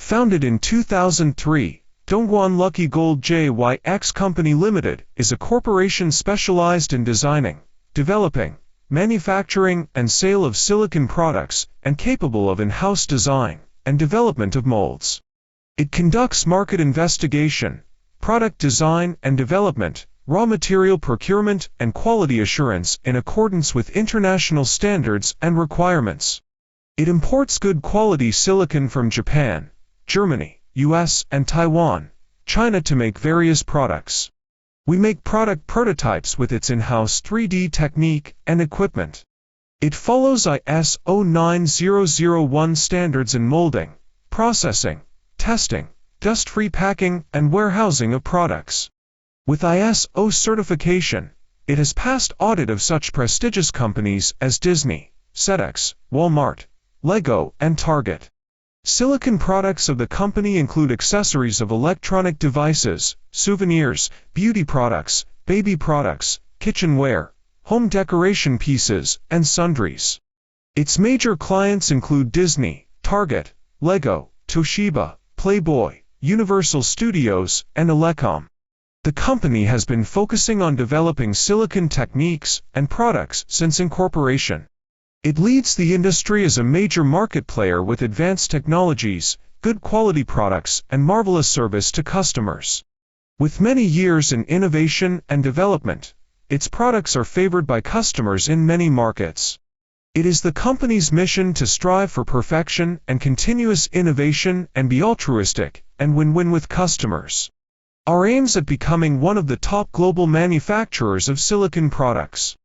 Founded in 2003, Dongguan Luckygold JYX Company Limited is a corporation specialized in designing, developing, manufacturing, and sale of silicon products and capable of in-house design and development of molds. It conducts market investigation, product design and development, raw material procurement, and quality assurance in accordance with international standards and requirements. It imports good quality silicon from Japan, Germany, US, and Taiwan, China to make various products. We make product prototypes with its in-house 3D technique and equipment. It follows ISO 9001 standards in molding, processing, testing, dust-free packing, and warehousing of products. With ISO certification, it has passed audit of such prestigious companies as Disney, FedEx, Walmart, Lego, and Target. Silicon products of the company include accessories of electronic devices, souvenirs, beauty products, baby products, kitchenware, home decoration pieces, and sundries. Its major clients include Disney, Target, Lego, Toshiba, Playboy, Universal Studios, and Elecom. The company has been focusing on developing silicon techniques and products since incorporation. It leads the industry as a major market player with advanced technologies, good quality products, and marvelous service to customers. With many years in innovation and development, its products are favored by customers in many markets. It is the company's mission to strive for perfection and continuous innovation and be altruistic and win-win with customers. Our aims at becoming one of the top global manufacturers of silicon products.